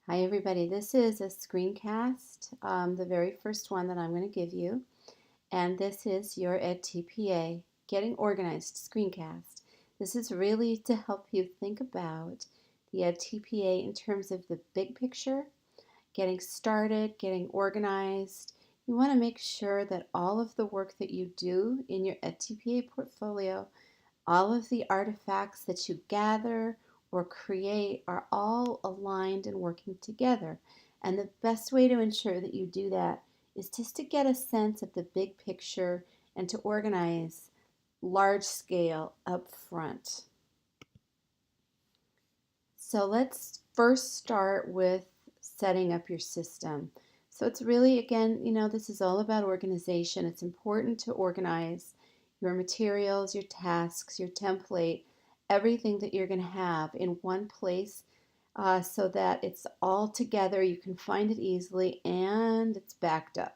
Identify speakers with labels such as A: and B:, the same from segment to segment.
A: Hi everybody, this is a screencast, the very first one that I'm going to give you, and this is your edTPA Getting Organized screencast. This is really to help you think about the edTPA in terms of the big picture, getting started, getting organized. You want to make sure that all of the work that you do in your edTPA portfolio, all of the artifacts that you gather or create are all aligned and working together. And the best way to ensure that you do that is just to get a sense of the big picture and to organize large scale up front. So let's first start with setting up your system. So it's really, again, this is all about organization. It's important to organize your materials, your tasks, your template, everything that you're going to have in one place so that it's all together. You can find it easily and it's backed up.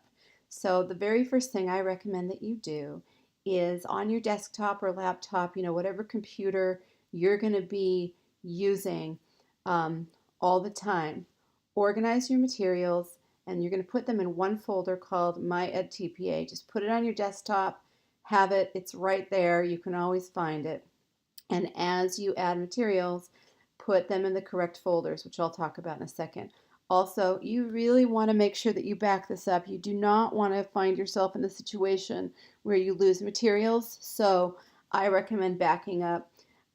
A: So the very first thing I recommend that you do is on your desktop or laptop, whatever computer you're going to be using um, all the time. Organize your materials and you're going to put them in one folder called My edTPA. Just put it on your desktop, have it, it's right there, you can always find it. And as you add materials, put them in the correct folders, which I'll talk about in a second. Also, you really want to make sure that you back this up. You do not want to find yourself in the situation where you lose materials. So I recommend backing up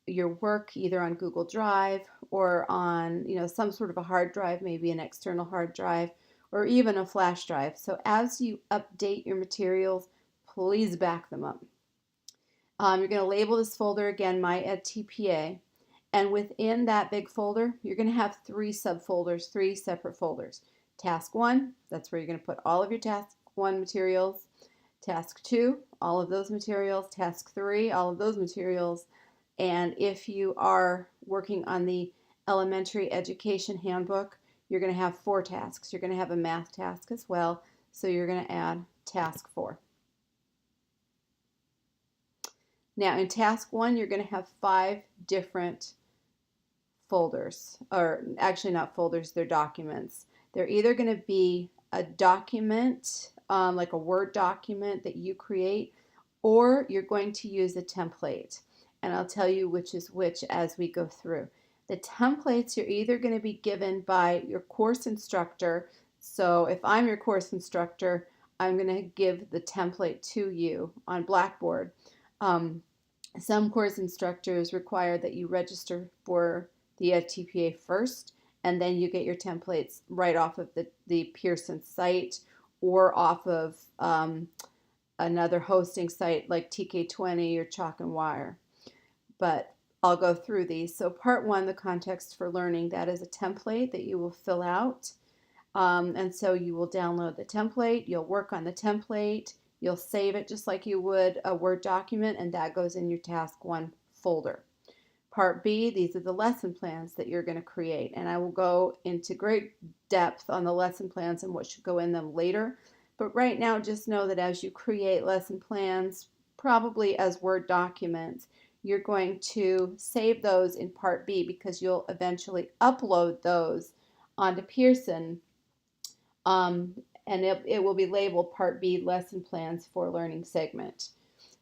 A: your work either on Google Drive or on, some sort of a hard drive, maybe an external hard drive or even a flash drive. So as you update your materials, please back them up. You're going to label this folder again, My edTPA. And within that big folder, you're going to have three subfolders, three separate folders. Task 1, that's where you're going to put all of your Task 1 materials. Task 2, all of those materials. Task 3, all of those materials. And if you are working on the elementary education handbook, you're going to have 4 tasks. You're going to have a math task as well, so you're going to add task 4. Now in task 1, you're going to have 5 different folders, or actually not folders, they're documents. They're either going to be a document, like a Word document that you create, or you're going to use a template. And I'll tell you which is which as we go through. The templates you're either going to be given by your course instructor. So if I'm your course instructor, I'm going to give the template to you on Blackboard. Some course instructors require that you register for the edTPA first, and then you get your templates right off of the Pearson site or off of another hosting site like TK20 or Chalk and Wire. But I'll go through these. So part 1, the context for learning, that is a template that you will fill out. And so you will download the template, you'll work on the template, you'll save it just like you would a Word document, and that goes in your task 1 folder. Part B, these are the lesson plans that you're going to create, and I will go into great depth on the lesson plans and what should go in them later. But right now, just know that as you create lesson plans, probably as Word documents, you're going to save those in Part B because you'll eventually upload those onto Pearson, and it will be labeled Part B, Lesson Plans for Learning segment.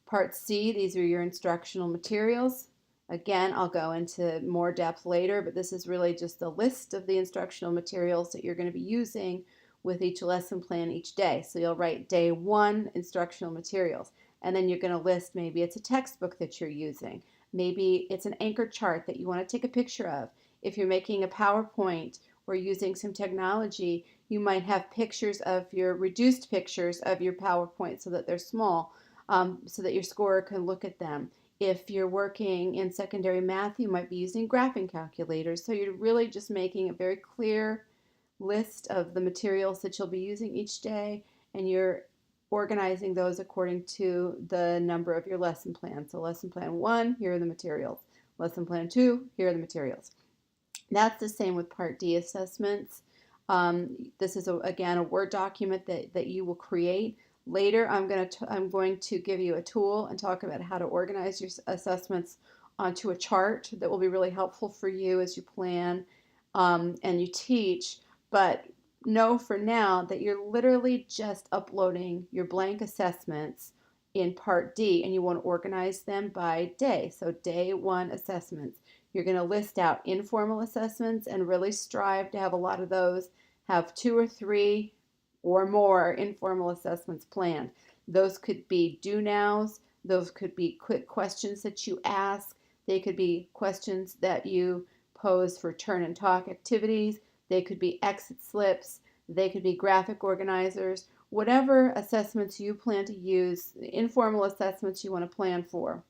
A: Part C, these are your instructional materials. Again, I'll go into more depth later, but this is really just a list of the instructional materials that you're going to be using with each lesson plan each day. So you'll write day 1 instructional materials, and then you're going to list, maybe it's a textbook that you're using. Maybe it's an anchor chart that you want to take a picture of. If you're making a PowerPoint or using some technology, you might have pictures of your reduced pictures of your PowerPoint so that they're small, so that your scorer can look at them. If you're working in secondary math, you might be using graphing calculators. So you're really just making a very clear list of the materials that you'll be using each day, and you're organizing those according to the number of your lesson plan. So lesson plan 1, here are the materials. Lesson plan 2, here are the materials. That's the same with Part D assessments. This is, again, a Word document that you will create. Later, I'm going to give you a tool and talk about how to organize your assessments onto a chart that will be really helpful for you as you plan and you teach, but know for now that you're literally just uploading your blank assessments in Part D, and you want to organize them by day. So day 1 assessments. You're going to list out informal assessments and really strive to have a lot of those, have 2 or 3 or more informal assessments planned. Those could be do nows, those could be quick questions that you ask, they could be questions that you pose for turn and talk activities, they could be exit slips, they could be graphic organizers, whatever assessments you plan to use, informal assessments you want to plan for,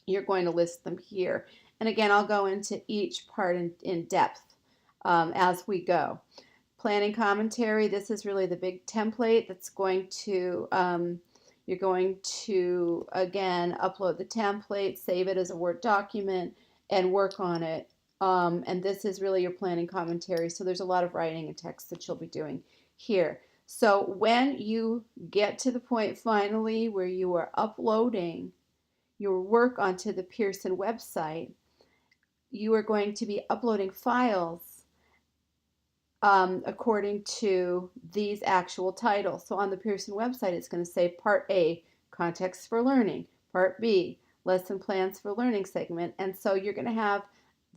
A: you're going to list them here. And again, I'll go into each part in depth as we go. Planning commentary, this is really the big template that's going to, you're going to, again, upload the template, save it as a Word document, and work on it. And this is really your planning commentary. So there's a lot of writing and text that you'll be doing here. So when you get to the point finally where you are uploading your work onto the Pearson website, you are going to be uploading files according to these actual titles. So on the Pearson website, it's going to say Part A, Context for Learning, Part B, Lesson Plans for Learning segment. And so you're going to have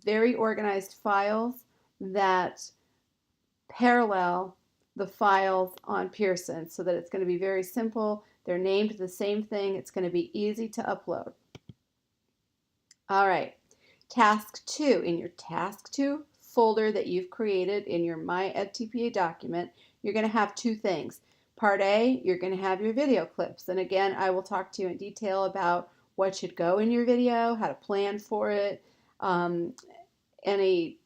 A: very organized files that parallel the files on Pearson so that it's going to be very simple. They're named the same thing. It's going to be easy to upload. All right, Task 2. In your Task 2 folder that you've created in your My edTPA document, you're going to have 2 things. Part A, you're going to have your video clips. And again, I will talk to you in detail about what should go in your video, how to plan for it, any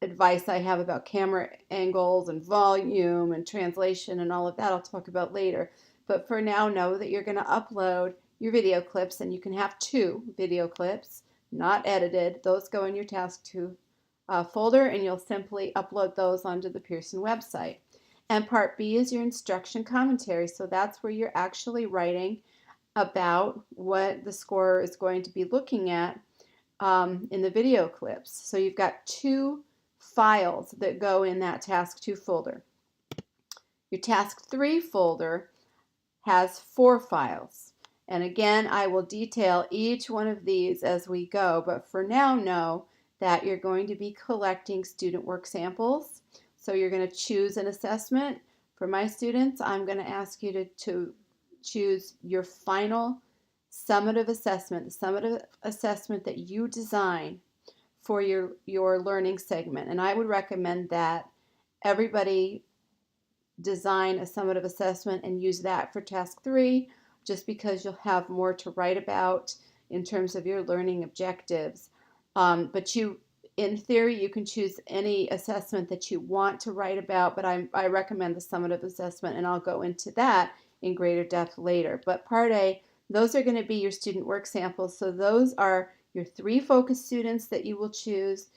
A: advice I have about camera angles and volume and translation and all of that I'll talk about later. But for now, know that you're going to upload your video clips, and you can have 2 video clips, not edited. Those go in your Task 2 folder, and you'll simply upload those onto the Pearson website. And Part B is your instruction commentary. So that's where you're actually writing about what the scorer is going to be looking at in the video clips. So you've got 2 files that go in that Task 2 folder. Your Task 3 folder has 4 files. And again, I will detail each one of these as we go, but for now, know that you're going to be collecting student work samples. So you're going to choose an assessment. For my students, I'm going to ask you to choose your final summative assessment, the summative assessment that you design for your learning segment. And I would recommend that everybody design a summative assessment and use that for Task 3, just because you'll have more to write about in terms of your learning objectives. But in theory, you can choose any assessment that you want to write about, but I recommend the summative assessment, and I'll go into that in greater depth later. But Part A, those are going to be your student work samples. So those are your 3 focus students that you will choose.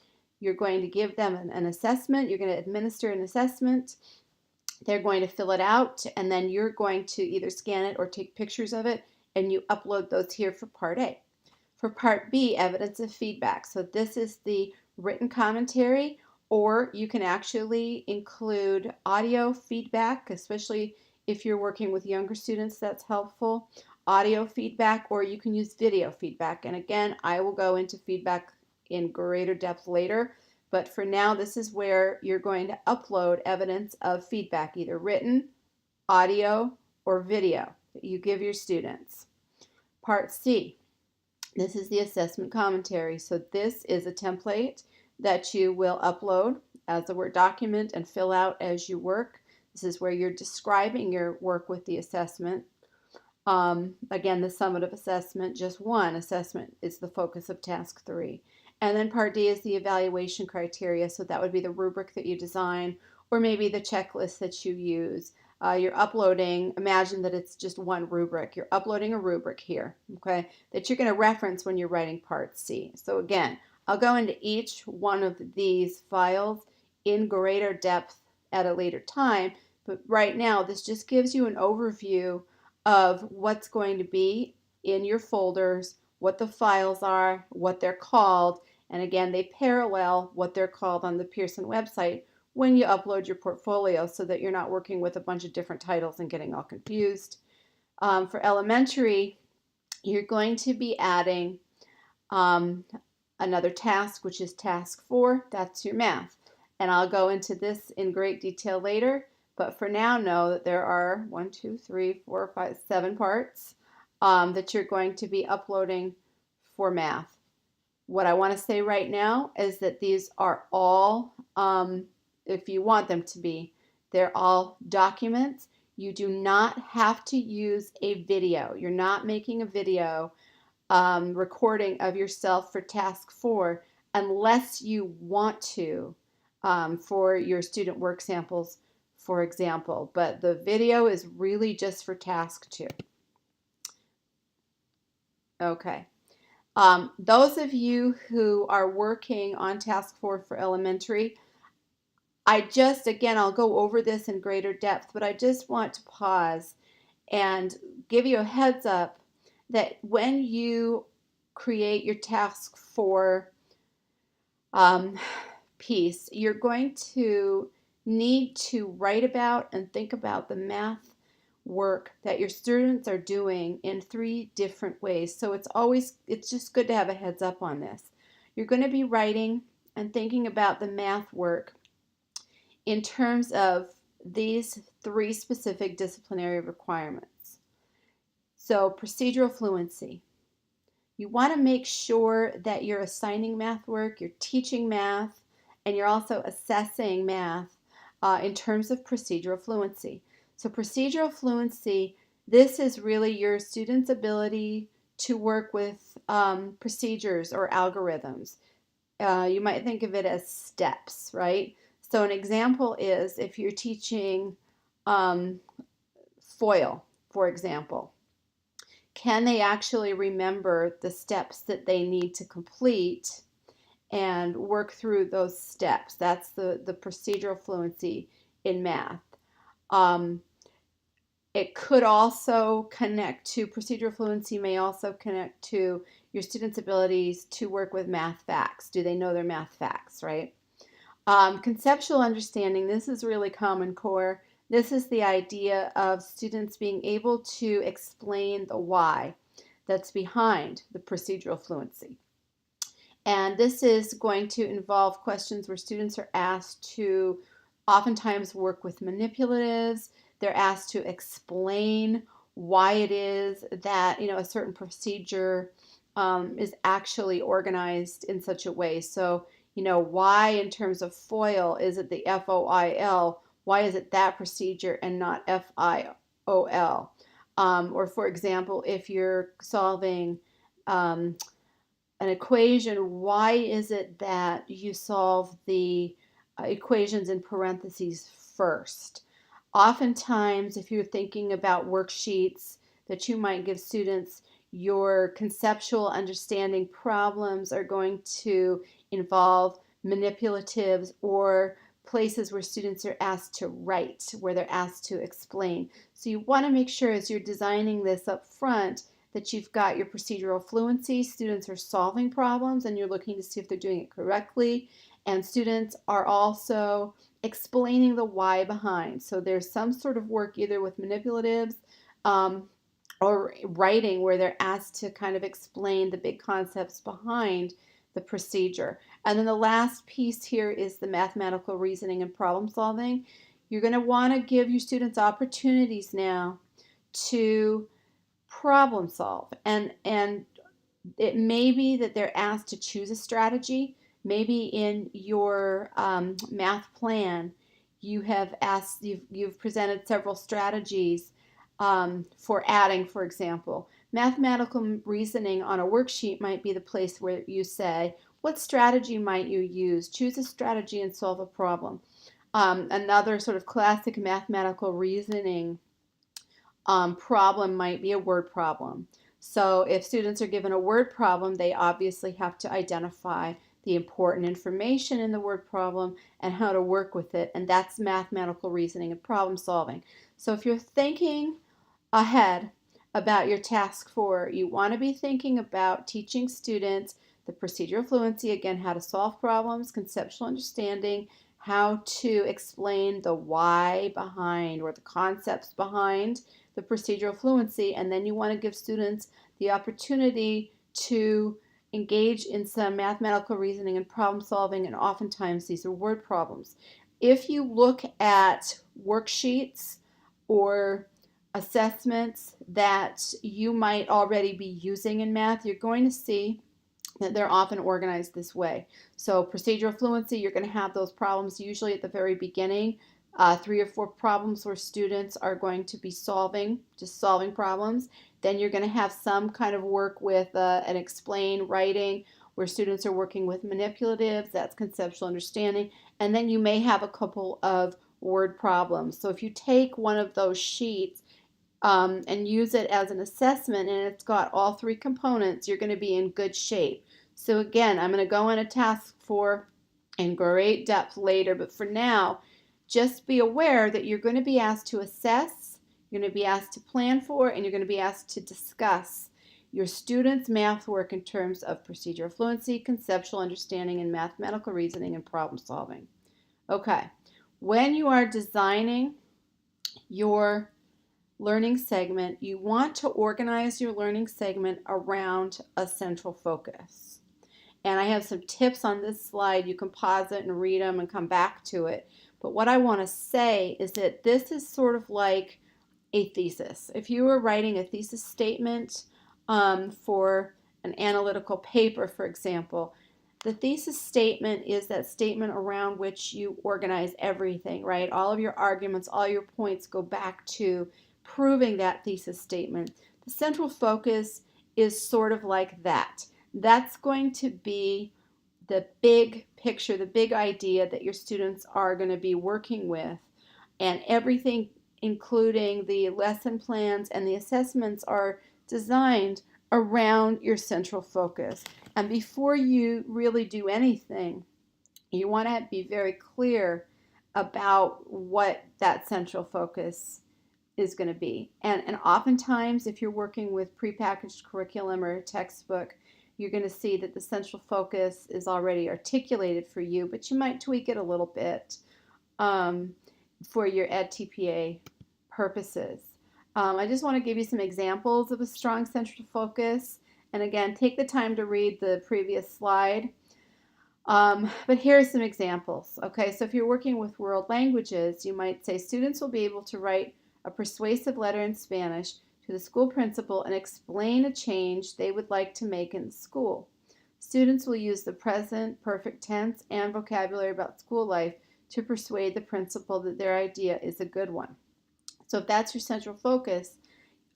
A: You're going to give them an assessment. You're going to administer an assessment. They're going to fill it out, and then you're going to either scan it or take pictures of it, and you upload those here for Part A. For Part B, evidence of feedback. So this is the written commentary, or you can actually include audio feedback, especially if you're working with younger students, that's helpful. Audio feedback, or you can use video feedback. And again, I will go into feedback in greater depth later. But for now, this is where you're going to upload evidence of feedback, either written, audio, or video that you give your students. Part C, this is the assessment commentary. So this is a template that you will upload as a Word document and fill out as you work. This is where you're describing your work with the assessment. Again, the summative assessment, just one assessment is the focus of Task 3. And then Part D is the evaluation criteria. So that would be the rubric that you design, or maybe the checklist that you use. You're uploading, imagine that it's just one rubric. You're uploading a rubric here, okay, that you're going to reference when you're writing Part C. So again, I'll go into each one of these files in greater depth at a later time. But right now, this just gives you an overview of what's going to be in your folders, what the files are, what they're called, And again, they parallel what they're called on the Pearson website when you upload your portfolio so that you're not working with a bunch of different titles and getting all confused. For elementary, you're going to be adding another task, which is task 4. That's your math. And I'll go into this in great detail later. But for now, know that there are 1, 2, 3, 4, 5, 7 parts that you're going to be uploading for math. What I want to say right now is that these are all, if you want them to be, they're all documents. You do not have to use a video. You're not making a video recording of yourself for task 4 unless you want to for your student work samples, for example. But the video is really just for task 2. Okay. Those of you who are working on task 4 for elementary, again, I'll go over this in greater depth, but I just want to pause and give you a heads up that when you create your task 4 piece, you're going to need to write about and think about the math work that your students are doing in 3 different ways. So it's just good to have a heads up on this. You're going to be writing and thinking about the math work in terms of these 3 specific disciplinary requirements. So procedural fluency. You want to make sure that you're assigning math work, you're teaching math, and you're also assessing math in terms of procedural fluency. So procedural fluency, this is really your students' ability to work with procedures or algorithms. You might think of it as steps, right? So an example is if you're teaching FOIL, for example. Can they actually remember the steps that they need to complete and work through those steps? That's the procedural fluency in math. It could also connect to, procedural fluency may also connect to your students' abilities to work with math facts. Do they know their math facts, right? Conceptual understanding, this is really Common Core. This is the idea of students being able to explain the why that's behind the procedural fluency. And this is going to involve questions where students are asked to oftentimes work with manipulatives. They're asked to explain why it is that a certain procedure is actually organized in such a way. So why in terms of FOIL is it the FOIL? Why is it that procedure and not FIOL? Or for example, if you're solving an equation, why is it that you solve the equations in parentheses first? Oftentimes, if you're thinking about worksheets that you might give students, your conceptual understanding problems are going to involve manipulatives or places where students are asked to write, where they're asked to explain. So you want to make sure as you're designing this up front that you've got your procedural fluency, students are solving problems and you're looking to see if they're doing it correctly, and students are also explaining the why behind. So there's some sort of work either with manipulatives or writing where they're asked to kind of explain the big concepts behind the procedure. And then the last piece here is the mathematical reasoning and problem solving. You're going to want to give your students opportunities now to problem solve. And it may be that they're asked to choose a strategy. Maybe in your math plan, you've presented several strategies for adding, for example. Mathematical reasoning on a worksheet might be the place where you say, what strategy might you use? Choose a strategy and solve a problem. Another sort of classic mathematical reasoning problem might be a word problem. So if students are given a word problem, they obviously have to identify the important information in the word problem and how to work with it, and that's mathematical reasoning and problem solving. So if you're thinking ahead about your task 4, you want to be thinking about teaching students The procedural fluency, again, how to solve problems, conceptual understanding, how to explain the why behind or the concepts behind the procedural fluency, and then you want to give students the opportunity to engage in some mathematical reasoning and problem solving, and oftentimes these are word problems. If you look at worksheets or assessments that you might already be using in math, you're going to see that they're often organized this way. So procedural fluency, you're going to have those problems usually at the very beginning, 3 or 4 problems where students are going to be just solving problems. Then you're going to have some kind of work with an explain writing where students are working with manipulatives, that's conceptual understanding, and then you may have a couple of word problems. So if you take one of those sheets and use it as an assessment and it's got all 3 components, you're going to be in good shape. So again, I'm going to go into task 4 in great depth later, but for now, just be aware that you're going to be asked to assess, you're going to be asked to plan for, and you're going to be asked to discuss your students' math work in terms of procedural fluency, conceptual understanding, and mathematical reasoning and problem solving. Okay, when you are designing your learning segment, you want to organize your learning segment around a central focus. And I have some tips on this slide. You can pause it and read them and come back to it. But what I want to say is that this is sort of like a thesis. If you were writing a thesis statement for an analytical paper, for example, the thesis statement is that statement around which you organize everything, right? All of your arguments, all your points go back to proving that thesis statement. The central focus is sort of like that. That's going to be the big picture, the big idea that your students are going to be working with, and everything, including the lesson plans and the assessments, are designed around your central focus. And before you really do anything, you want to be very clear about what that central focus is going to be. And oftentimes, if you're working with prepackaged curriculum or textbook, you're going to see that the central focus is already articulated for you, but you might tweak it a little bit for your edTPA purposes. I just want to give you some examples of a strong central focus. And again, take the time to read the previous slide. But here are some examples. Okay, so if you're working with world languages, you might say students will be able to write a persuasive letter in Spanish to the school principal and explain a change they would like to make in the school. Students will use the present perfect tense and vocabulary about school life to persuade the principal that their idea is a good one. So if that's your central focus,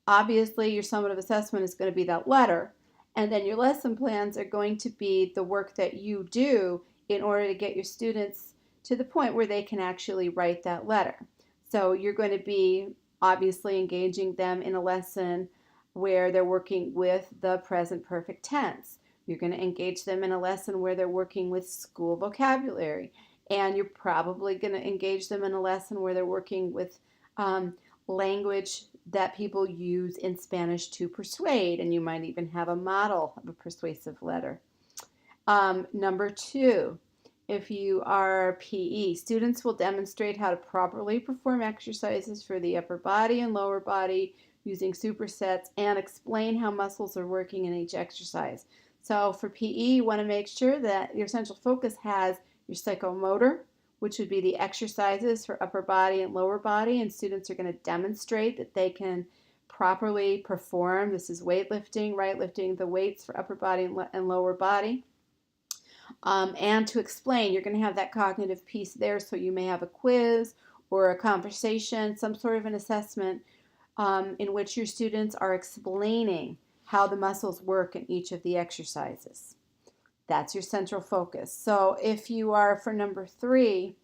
A: obviously your summative assessment is going to be that letter, and then your lesson plans are going to be the work that you do in order to get your students to the point where they can actually write that letter. So you're going to be obviously engaging them in a lesson where they're working with the present perfect tense. You're going to engage them in a lesson where they're working with school vocabulary. And you're probably going to engage them in a lesson where they're working with language that people use in Spanish to persuade. And you might even have a model of a persuasive letter. Number 2. If you are PE, students will demonstrate how to properly perform exercises for the upper body and lower body using supersets and explain how muscles are working in each exercise. So for PE, you want to make sure that your central focus has your psychomotor, which would be the exercises for upper body and lower body, and students are going to demonstrate that they can properly perform. This is weightlifting, right? Lifting the weights for upper body and lower body. And to explain, you're going to have that cognitive piece there, so you may have a quiz or a conversation, some sort of an assessment in which your students are explaining how the muscles work in each of the exercises. That's your central focus. So if you are, for number 3,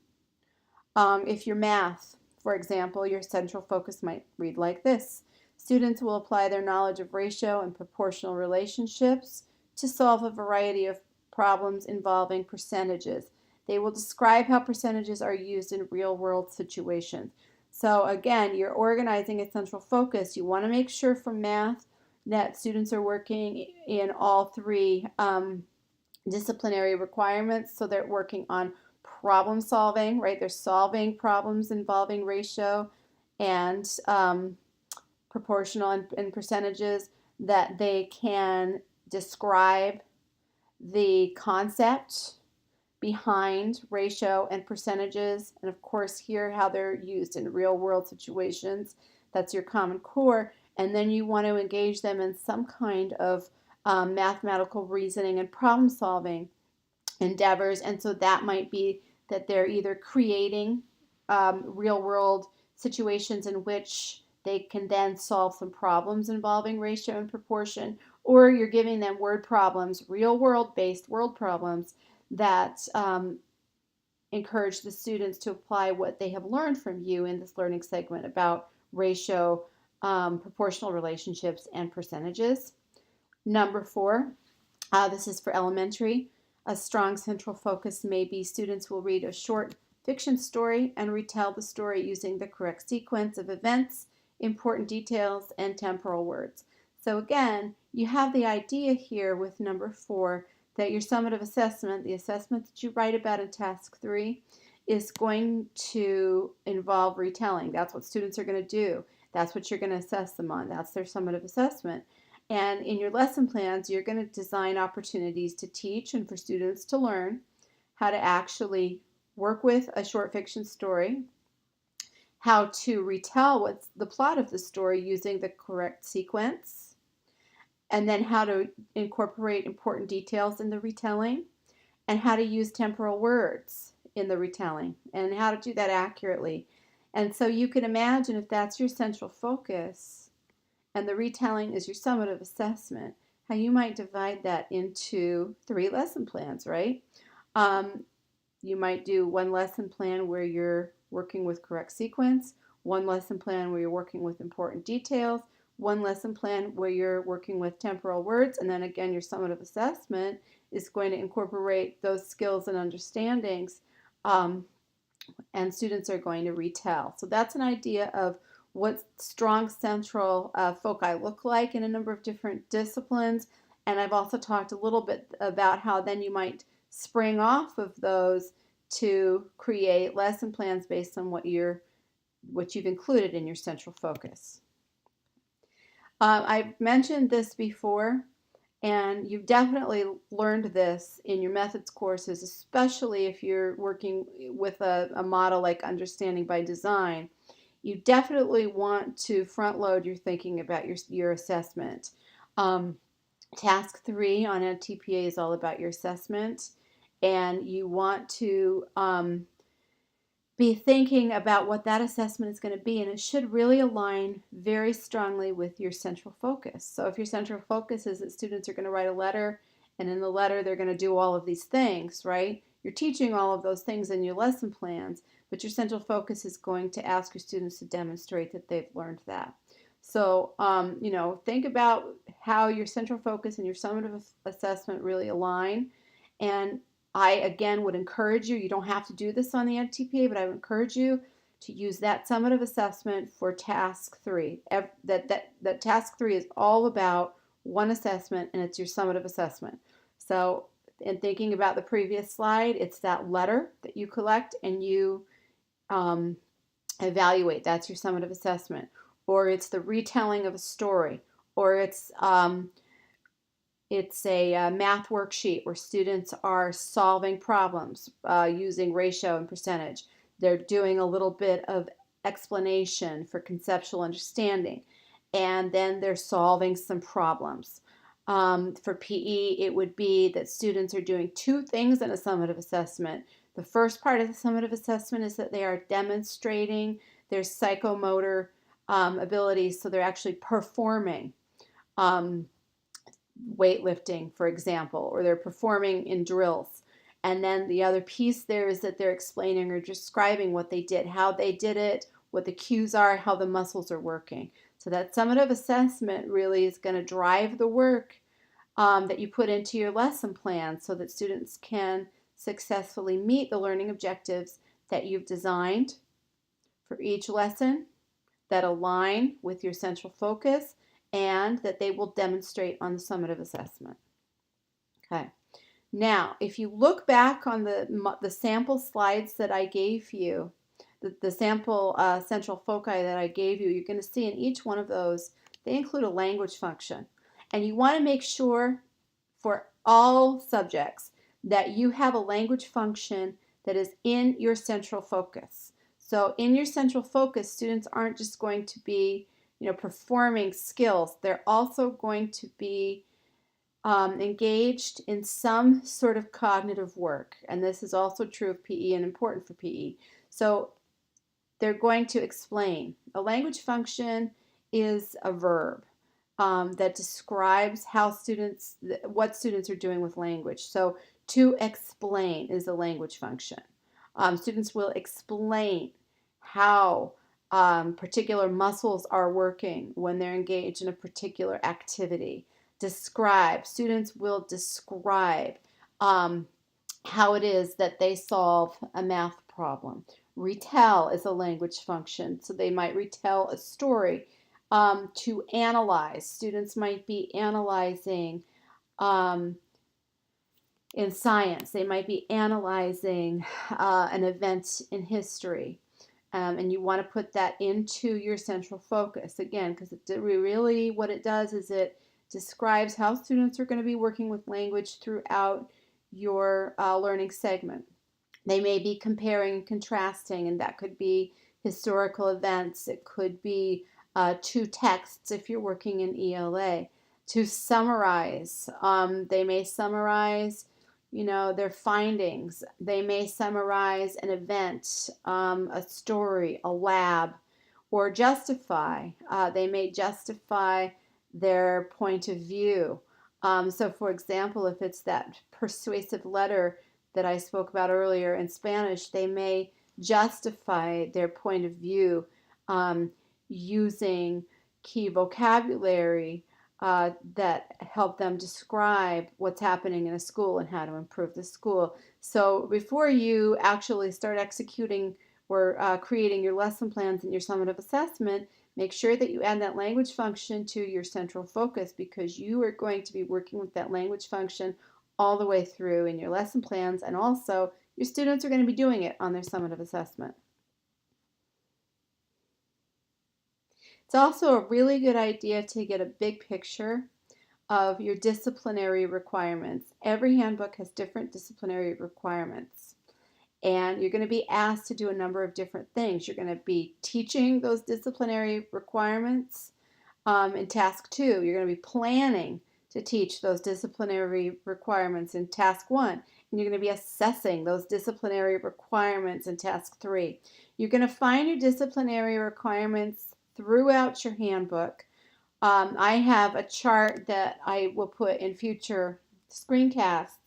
A: if you're math, for example, your central focus might read like this. Students will apply their knowledge of ratio and proportional relationships to solve a variety of problems involving percentages. They will describe how percentages are used in real-world situations. So again, you're organizing a central focus. You want to make sure for math that students are working in all 3 disciplinary requirements, so they're working on problem solving, right? They're solving problems involving ratio and proportional and percentages, that they can describe the concept behind ratio and percentages, and of course here how they're used in real world situations. That's your Common Core. And then you want to engage them in some kind of mathematical reasoning and problem solving endeavors. And so that might be that they're either creating real world situations in which they can then solve some problems involving ratio and proportion, or you're giving them word problems, real world based world problems that encourage the students to apply what they have learned from you in this learning segment about ratio, proportional relationships, and percentages. Number 4, this is for elementary. A strong central focus may be students will read a short fiction story and retell the story using the correct sequence of events, important details, and temporal words. So again, you have the idea here with number 4 that your summative assessment, the assessment that you write about in task 3, is going to involve retelling. That's what students are going to do. That's what you're going to assess them on. That's their summative assessment. And in your lesson plans, you're going to design opportunities to teach and for students to learn how to actually work with a short fiction story, how to retell what's the plot of the story using the correct sequence, and then how to incorporate important details in the retelling, and how to use temporal words in the retelling, and how to do that accurately. And so you can imagine if that's your central focus, and the retelling is your summative assessment, how you might divide that into 3 lesson plans, right? You might do one lesson plan where you're working with correct sequence, one lesson plan where you're working with important details, one lesson plan where you're working with temporal words, and then again your summative assessment is going to incorporate those skills and understandings, and students are going to retell. So that's an idea of what strong central foci look like in a number of different disciplines. And I've also talked a little bit about how then you might spring off of those to create lesson plans based on what you've included in your central focus. I've mentioned this before, and you've definitely learned this in your methods courses, especially if you're working with a model like Understanding by Design. You definitely want to front load your thinking about your assessment. Task 3 on edTPA is all about your assessment, and you want to be thinking about what that assessment is going to be, and it should really align very strongly with your central focus. So if your central focus is that students are going to write a letter, and in the letter they're going to do all of these things, right? You're teaching all of those things in your lesson plans, but your central focus is going to ask your students to demonstrate that they've learned that. So, think about how your central focus and your summative assessment really align. And I, again, would encourage you, you don't have to do this on the edTPA, but I would encourage you to use that summative assessment for task 3. That task 3 is all about one assessment, and it's your summative assessment. So in thinking about the previous slide, it's that letter that you collect and you evaluate. That's your summative assessment. Or it's the retelling of a story. Or it's a math worksheet where students are solving problems using ratio and percentage. They're doing a little bit of explanation for conceptual understanding, and then they're solving some problems. For PE, it would be that students are doing 2 things in a summative assessment. The first part of the summative assessment is that they are demonstrating their psychomotor abilities, so they're actually performing weightlifting, for example, or they're performing in drills. And then the other piece there is that they're explaining or describing what they did, how they did it, what the cues are, how the muscles are working. So that summative assessment really is going to drive the work that you put into your lesson plan so that students can successfully meet the learning objectives that you've designed for each lesson, that align with your central focus, and that they will demonstrate on the summative assessment. Okay. Now, if you look back on the sample slides that I gave you, the sample central foci that I gave you, you're going to see in each one of those, they include a language function. And you want to make sure for all subjects that you have a language function that is in your central focus. So in your central focus, students aren't just going to be, performing skills. They're also going to be engaged in some sort of cognitive work. And this is also true of PE and important for PE. So they're going to explain. A language function is a verb that describes what students are doing with language. So to explain is a language function. Students will explain how particular muscles are working when they're engaged in a particular activity. Describe. Students will describe how it is that they solve a math problem. Retell is a language function, so they might retell a story. To analyze, students might be analyzing in science. They might be analyzing an event in history. And you want to put that into your central focus, again, because really what it does is it describes how students are going to be working with language throughout your learning segment. They may be comparing and contrasting, and that could be historical events. It could be two texts if you're working in ELA. To summarize, they may summarize their findings. They may summarize an event, a story, a lab, or justify. They may justify their point of view. So for example, if it's that persuasive letter that I spoke about earlier in Spanish, they may justify their point of view using key vocabulary that help them describe what's happening in a school and how to improve the school. So before you actually start executing or creating your lesson plans and your summative assessment, make sure that you add that language function to your central focus, because you are going to be working with that language function all the way through in your lesson plans, and also your students are going to be doing it on their summative assessment. It's also a really good idea to get a big picture of your disciplinary requirements. Every handbook has different disciplinary requirements, and you're going to be asked to do a number of different things. You're going to be teaching those disciplinary requirements in task 2. You're going to be planning to teach those disciplinary requirements in task 1, and you're going to be assessing those disciplinary requirements in task 3. You're going to find your disciplinary requirements throughout your handbook. I have a chart that I will put in future screencasts,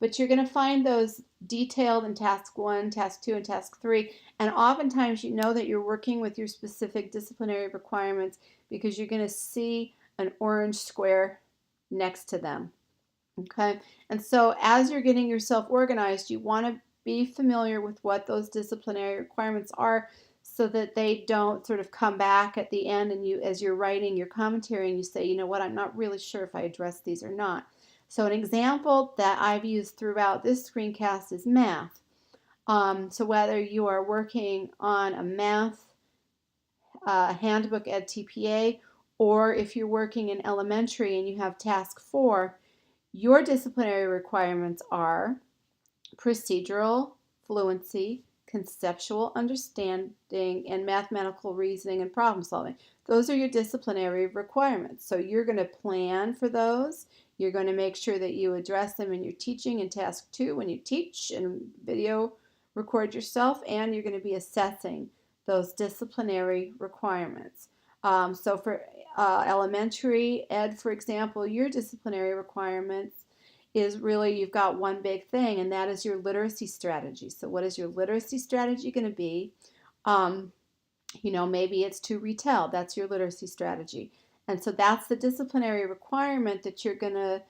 A: but you're going to find those detailed in task 1, task 2, and task 3, and oftentimes you know that you're working with your specific disciplinary requirements because you're going to see an orange square next to them. Okay, and so as you're getting yourself organized, you want to be familiar with what those disciplinary requirements are, so that they don't sort of come back at the end and as you're writing your commentary and you say, you know what, I'm not really sure if I addressed these or not. So an example that I've used throughout this screencast is math. So whether you are working on a math handbook edTPA, or if you're working in elementary and you have task 4, your disciplinary requirements are procedural fluency, conceptual understanding, and mathematical reasoning and problem solving. Those are your disciplinary requirements. So you're going to plan for those. You're going to make sure that you address them in your teaching in task 2 when you teach and video record yourself, and you're going to be assessing those disciplinary requirements. So for elementary ed, for example, your disciplinary requirements is really, you've got one big thing, and that is your literacy strategy. So what is your literacy strategy going to be? Maybe it's to retell. That's your literacy strategy. And so that's the disciplinary requirement that you're going to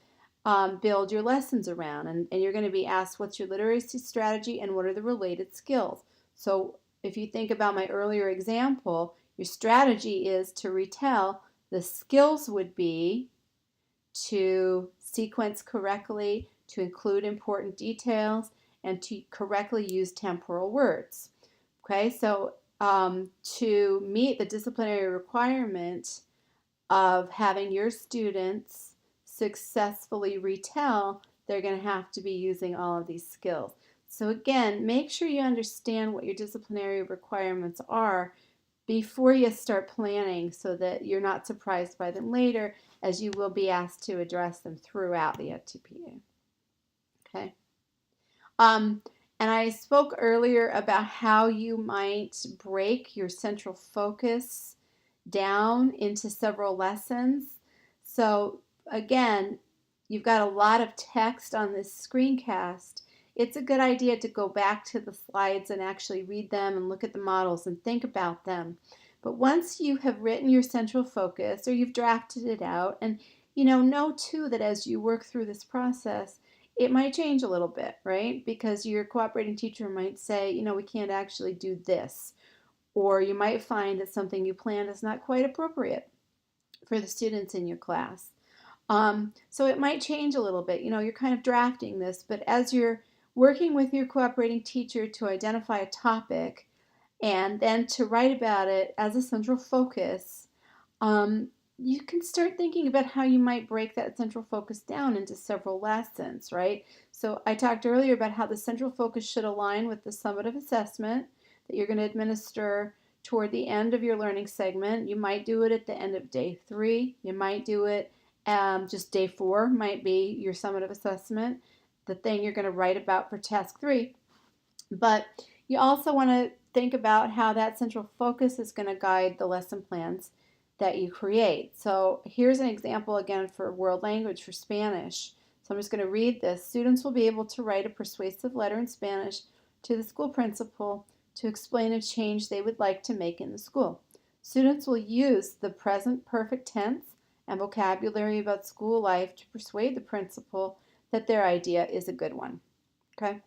A: build your lessons around. And you're going to be asked, what's your literacy strategy and what are the related skills? So if you think about my earlier example, your strategy is to retell. The skills would be to sequence correctly, to include important details, and to correctly use temporal words. Okay, so to meet the disciplinary requirement of having your students successfully retell, they're going to have to be using all of these skills. So again, make sure you understand what your disciplinary requirements are before you start planning so that you're not surprised by them later, as you will be asked to address them throughout the edTPA. Okay. And I spoke earlier about how you might break your central focus down into several lessons. So again, you've got a lot of text on this screencast. It's a good idea to go back to the slides and actually read them and look at the models and think about them. But once you have written your central focus or you've drafted it out, and know too that as you work through this process, it might change a little bit, right? Because your cooperating teacher might say, we can't actually do this. Or you might find that something you planned is not quite appropriate for the students in your class. So it might change a little bit. You're kind of drafting this, but as you're working with your cooperating teacher to identify a topic and then to write about it as a central focus, you can start thinking about how you might break that central focus down into several lessons, right? So I talked earlier about how the central focus should align with the summative assessment that you're going to administer toward the end of your learning segment. You might do it at the end of day 3. You might do it just day 4 might be your summative assessment, the thing you're going to write about for task 3. But you also want to think about how that central focus is going to guide the lesson plans that you create. So here's an example again for world language for Spanish. So I'm just going to read this. Students will be able to write a persuasive letter in Spanish to the school principal to explain a change they would like to make in the school. Students will use the present perfect tense and vocabulary about school life to persuade the principal that their idea is a good one. Okay.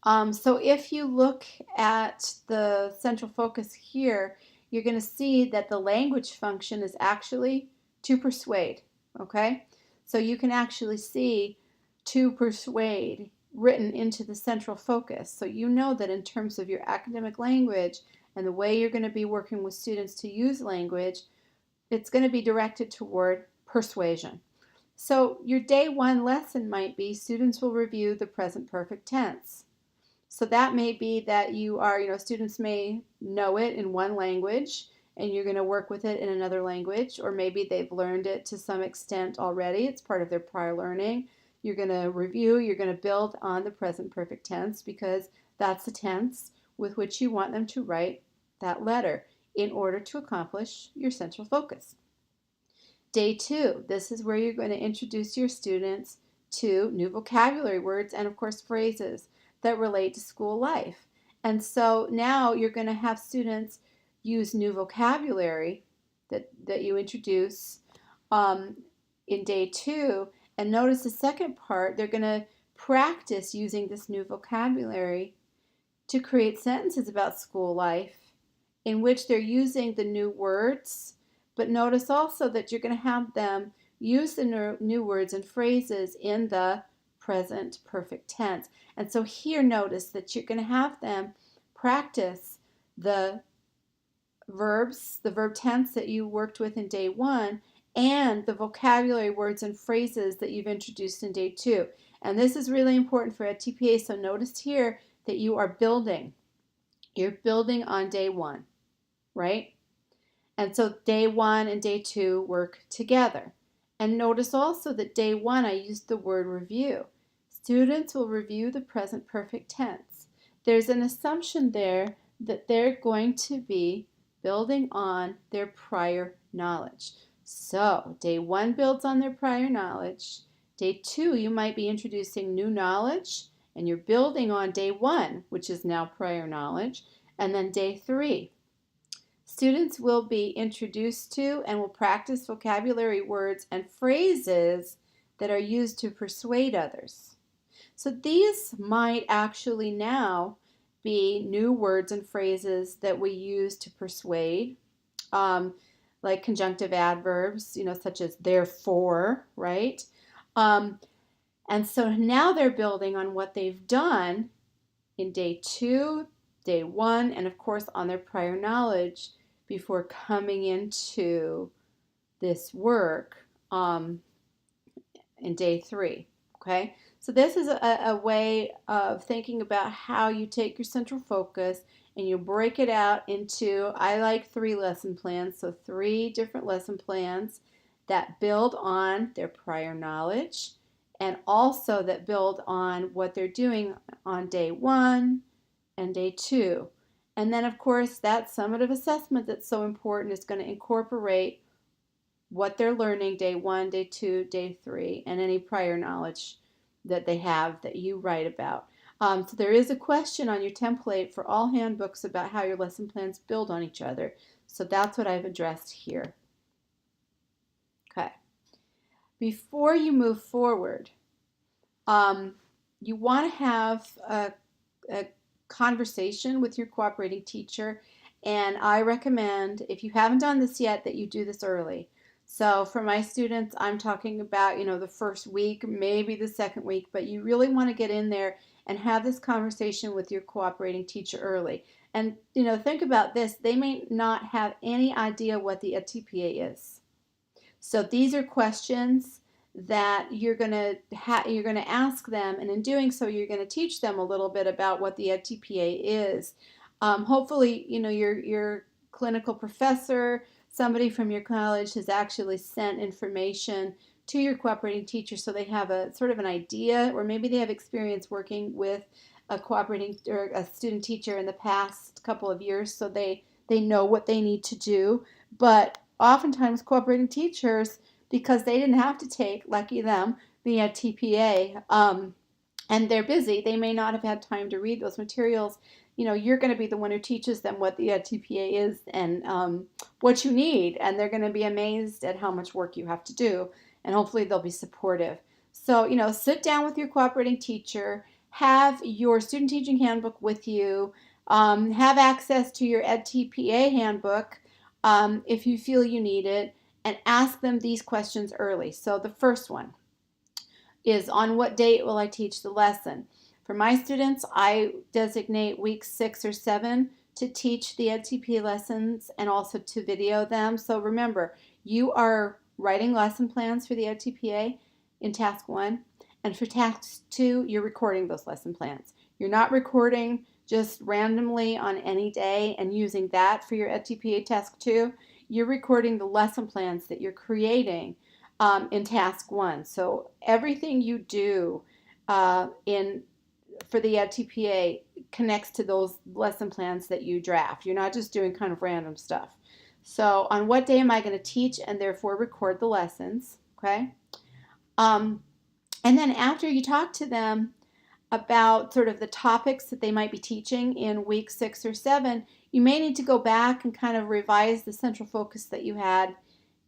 A: So if you look at the central focus here, you're going to see that the language function is actually to persuade. Okay. So you can actually see to persuade written into the central focus. So you know that in terms of your academic language and the way you're going to be working with students to use language, it's going to be directed toward persuasion. So your day 1 lesson might be students will review the present perfect tense. So that may be that students may know it in one language and you're going to work with it in another language, or maybe they've learned it to some extent already. It's part of their prior learning. You're going to review, you're going to build on the present perfect tense because that's the tense with which you want them to write that letter in order to accomplish your central focus. Day 2, this is where you're going to introduce your students to new vocabulary words and of course phrases that relate to school life. And so now you're going to have students use new vocabulary that you introduce in day 2. And notice the second part, they're going to practice using this new vocabulary to create sentences about school life in which they're using the new words. But notice also that you're going to have them use the new words and phrases in the present perfect tense. And so here notice that you're going to have them practice the verbs, the verb tense that you worked with in day 1, and the vocabulary words and phrases that you've introduced in day 2. And this is really important for edTPA, so notice here that you are building. You're building on day 1, right? And so day 1 and day 2 work together. And notice also that day 1 I used the word review. Students will review the present perfect tense. There's an assumption there that they're going to be building on their prior knowledge. So day 1 builds on their prior knowledge. Day 2 you might be introducing new knowledge and you're building on day 1, which is now prior knowledge. And then day 3, students will be introduced to and will practice vocabulary words and phrases that are used to persuade others. So these might actually now be new words and phrases that we use to persuade, like conjunctive adverbs, such as therefore, right? And so now they're building on what they've done in day 2, day 1, and of course on their prior knowledge before coming into this work in day 3. Okay, so this is a way of thinking about how you take your central focus and you break it out into, I like 3 lesson plans, so 3 different lesson plans that build on their prior knowledge and also that build on what they're doing on day 1 and day 2. And then of course that summative assessment that's so important is going to incorporate what they're learning day 1, day 2, day 3, and any prior knowledge that they have that you write about. So there is a question on your template for all handbooks about how your lesson plans build on each other. So that's what I've addressed here. Okay. Before you move forward, you want to have a conversation with your cooperating teacher, and I recommend, if you haven't done this yet, that you do this early. So for my students, I'm talking about, the first week, maybe the second week, but you really want to get in there and have this conversation with your cooperating teacher early. And, think about this. They may not have any idea what the edTPA is. So these are questions that you're going to ask them, and in doing so, you're going to teach them a little bit about what the edTPA is. Hopefully, your clinical professor, somebody from your college has actually sent information to your cooperating teacher so they have a sort of an idea, or maybe they have experience working with a cooperating or a student teacher in the past couple of years, so they know what they need to do. But oftentimes cooperating teachers, because they didn't have to take, lucky them, the edTPA, and they're busy, they may not have had time to read those materials. You're going to be the one who teaches them what the edTPA is and what you need, and they're going to be amazed at how much work you have to do, and hopefully they'll be supportive. So, sit down with your cooperating teacher, have your student teaching handbook with you, have access to your edTPA handbook if you feel you need it, and ask them these questions early. So the first one is, on what date will I teach the lesson? For my students, I designate weeks 6 or 7 to teach the edTPA lessons and also to video them. So remember, you are writing lesson plans for the edTPA in task 1, and for task 2, you're recording those lesson plans. You're not recording just randomly on any day and using that for your edTPA task 2. You're recording the lesson plans that you're creating in task 1. So everything you do for the edTPA connects to those lesson plans that you draft. You're not just doing kind of random stuff. So on what day am I going to teach and therefore record the lessons? Okay. And then after you talk to them about sort of the topics that they might be teaching in week 6 or 7, you may need to go back and kind of revise the central focus that you had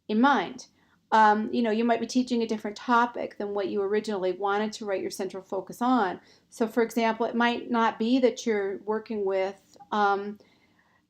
A: in mind. You might be teaching a different topic than what you originally wanted to write your central focus on. So for example, it might not be that you're working with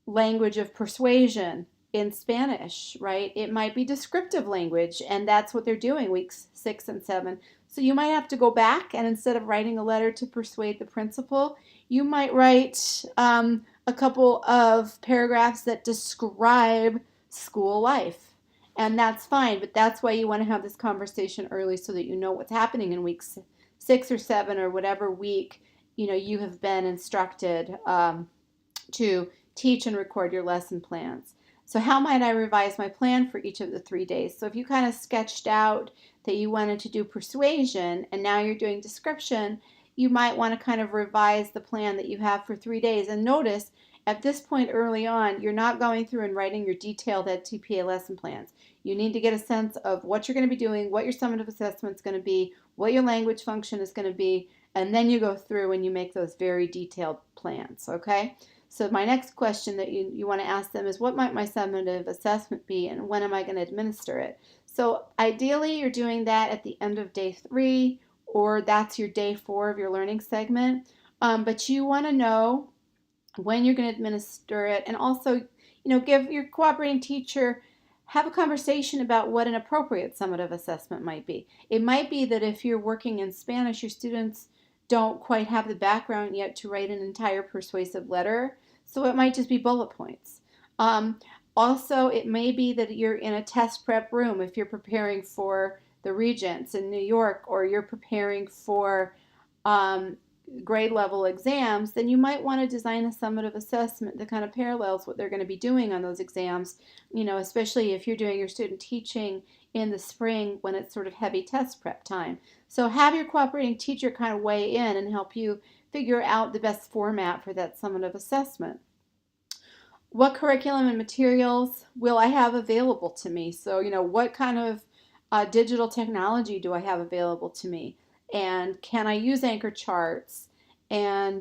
A: language of persuasion in Spanish, right? It might be descriptive language, and that's what they're doing weeks 6 and 7. So you might have to go back, and instead of writing a letter to persuade the principal, you might write a couple of paragraphs that describe school life. And that's fine, but that's why you want to have this conversation early so that you know what's happening in weeks 6 or 7 or whatever week you have been instructed to teach and record your lesson plans. So how might I revise my plan for each of the 3 days? So if you kind of sketched out that you wanted to do persuasion and now you're doing description, you might want to kind of revise the plan that you have for 3 days. And notice at this point early on, you're not going through and writing your detailed edTPA lesson plans. You need to get a sense of what you're going to be doing, what your summative assessment is going to be, what your language function is going to be, and then you go through and you make those very detailed plans, okay? So my next question that you want to ask them is, what might my summative assessment be and when am I going to administer it? So ideally you're doing that at the end of day 3, or that's your day 4 of your learning segment, but you want to know when you're going to administer it, and also give your cooperating teacher have a conversation about what an appropriate summative assessment might be. It might be that if you're working in Spanish, your students don't quite have the background yet to write an entire persuasive letter, so it might just be bullet points. Um, Also, it may be that you're in a test prep room if you're preparing for the Regents in New York, or you're preparing for um, grade level exams, then you might want to design a summative assessment that kind of parallels what they're going to be doing on those exams, especially if you're doing your student teaching in the spring when it's sort of heavy test prep time. So have your cooperating teacher kind of weigh in and help you figure out the best format for that summative assessment. What curriculum and materials will I have available to me? So, what kind of digital technology do I have available to me? And can I use anchor charts? And,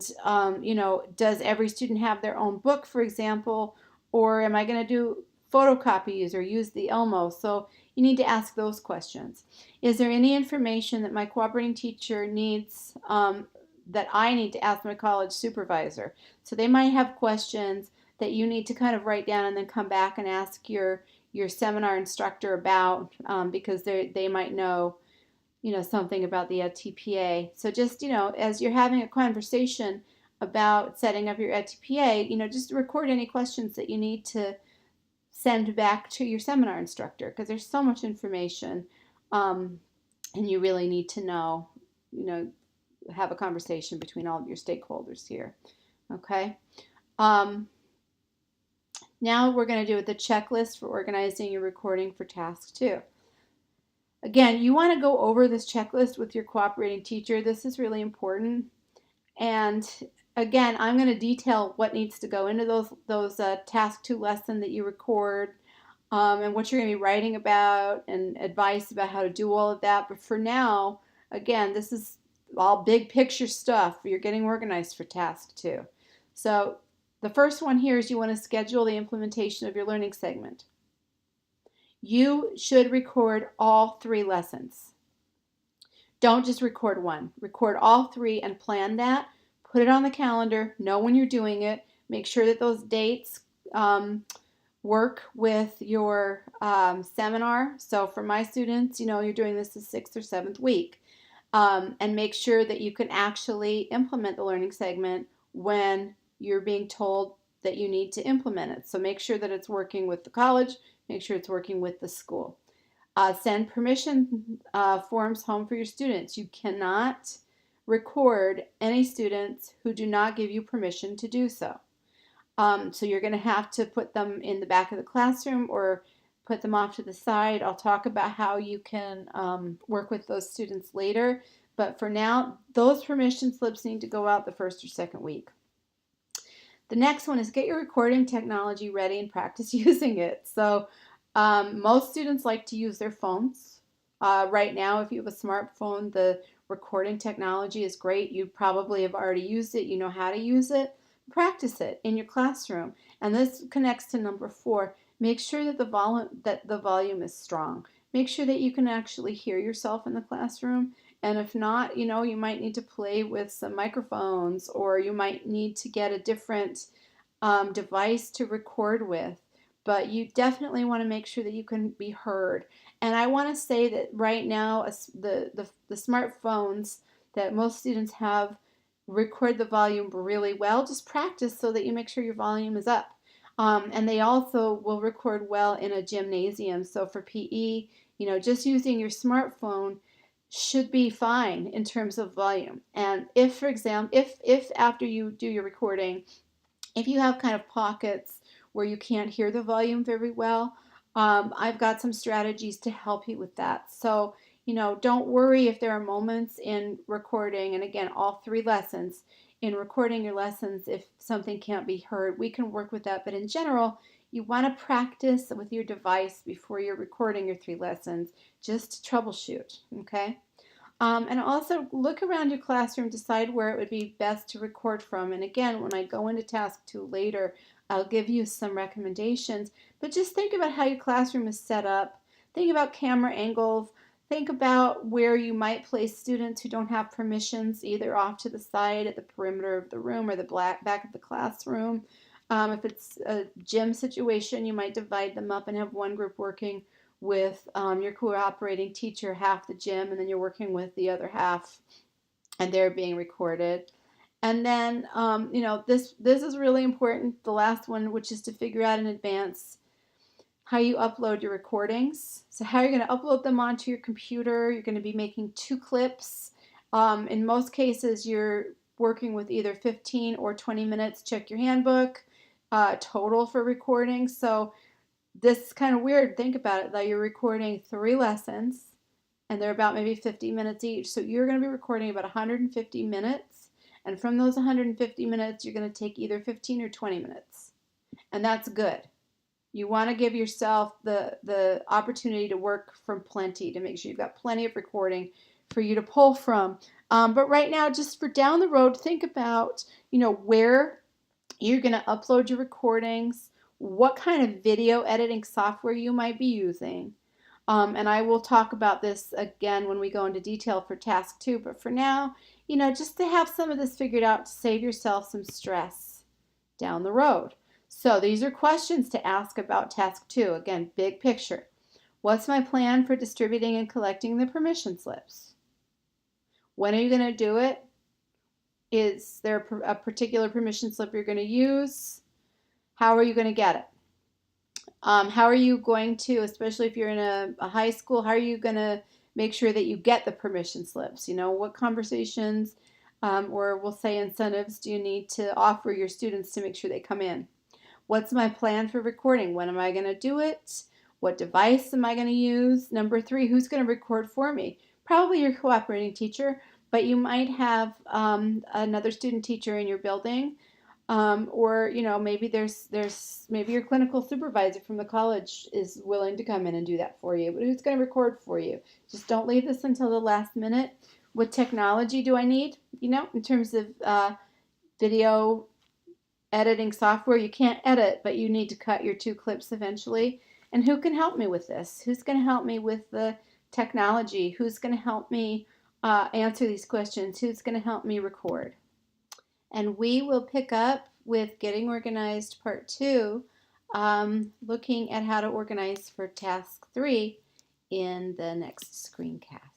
A: does every student have their own book, for example? Or am I going to do photocopies or use the Elmo? So you need to ask those questions. Is there any information that my cooperating teacher needs that I need to ask my college supervisor? So they might have questions that you need to kind of write down and then come back and ask your seminar instructor about, because they might know something about the edTPA. So just as you're having a conversation about setting up your edTPA, just record any questions that you need to send back to your seminar instructor, because there's so much information, and you really need to have a conversation between all of your stakeholders here. Okay. Now we're going to do the checklist for organizing your recording for task 2. Again, you want to go over this checklist with your cooperating teacher. This is really important. And again, I'm going to detail what needs to go into those task 2 lesson that you record, and what you're going to be writing about, and advice about how to do all of that. But for now, again, this is all big picture stuff. You're getting organized for task 2. So the first one here is you want to schedule the implementation of your learning segment. You should record all 3 lessons. Don't just record one. Record all 3 and plan that. Put it on the calendar. Know when you're doing it. Make sure that those dates work with your seminar. So for my students, you're doing this the 6th or 7th week. And make sure that you can actually implement the learning segment when you're being told that you need to implement it. So make sure that it's working with the college, make sure it's working with the school. Send permission forms home for your students. You cannot record any students who do not give you permission to do so. So you're going to have to put them in the back of the classroom or put them off to the side. I'll talk about how you can work with those students later. But for now, those permission slips need to go out the 1st or 2nd week. The next one is get your recording technology ready and practice using it. So most students like to use their phones. Right now, if you have a smartphone, the recording technology is great. You probably have already used it. You know how to use it. Practice it in your classroom. And this connects to number 4. Make sure that the volume is strong. Make sure that you can actually hear yourself in the classroom. And if not, you might need to play with some microphones, or you might need to get a different device to record with. But you definitely want to make sure that you can be heard. And I want to say that right now, the smartphones that most students have record the volume really well. Just practice so that you make sure your volume is up. And they also will record well in a gymnasium. So for PE, just using your smartphone should be fine in terms of volume. And if, for example, if after you do your recording, if you have kind of pockets where you can't hear the volume very well, I've got some strategies to help you with that. So, don't worry if there are moments in recording, and again, all 3 lessons, in recording your lessons, if something can't be heard, we can work with that. But in general, you want to practice with your device before you're recording your 3 lessons, just to troubleshoot, okay? And also look around your classroom, decide where it would be best to record from. And again, when I go into task 2 later, I'll give you some recommendations. But just think about how your classroom is set up. Think about camera angles. Think about where you might place students who don't have permissions, either off to the side at the perimeter of the room or the back of the classroom. If it's a gym situation, you might divide them up and have one group working with your cooperating teacher, half the gym, and then you're working with the other half, and they're being recorded. And then, this is really important, the last one, which is to figure out in advance how you upload your recordings. So how you're going to upload them onto your computer. You're going to be making 2 clips. In most cases, you're working with either 15 or 20 minutes. Check your handbook total for recording. So this is kind of weird. Think about it, that you're recording 3 lessons and they're about maybe 50 minutes each. So you're going to be recording about 150 minutes. And from those 150 minutes, you're going to take either 15 or 20 minutes. And that's good. You want to give yourself the opportunity to work from plenty, to make sure you've got plenty of recording for you to pull from. But right now, just for down the road, think about, where you're going to upload your recordings, what kind of video editing software you might be using. And I will talk about this again when we go into detail for task 2. But for now, just to have some of this figured out to save yourself some stress down the road. So these are questions to ask about task 2. Again, big picture. What's my plan for distributing and collecting the permission slips? When are you going to do it? Is there a particular permission slip you're going to use? How are you going to get it? How are you going to, especially if you're in a high school, how are you going to make sure that you get the permission slips? What conversations or we'll say incentives do you need to offer your students to make sure they come in? What's my plan for recording? When am I going to do it? What device am I going to use? Number 3, who's going to record for me? Probably your cooperating teacher, but you might have another student teacher in your building, or maybe maybe your clinical supervisor from the college is willing to come in and do that for you. But who's going to record for you? Just don't leave this until the last minute. What technology do I need? In terms of video editing software, you can't edit, but you need to cut your 2 clips eventually. And who can help me with this? Who's going to help me with the technology? Who's going to help me answer these questions? Who's going to help me record? And we will pick up with Getting Organized Part 2, looking at how to organize for Task 3 in the next screencast.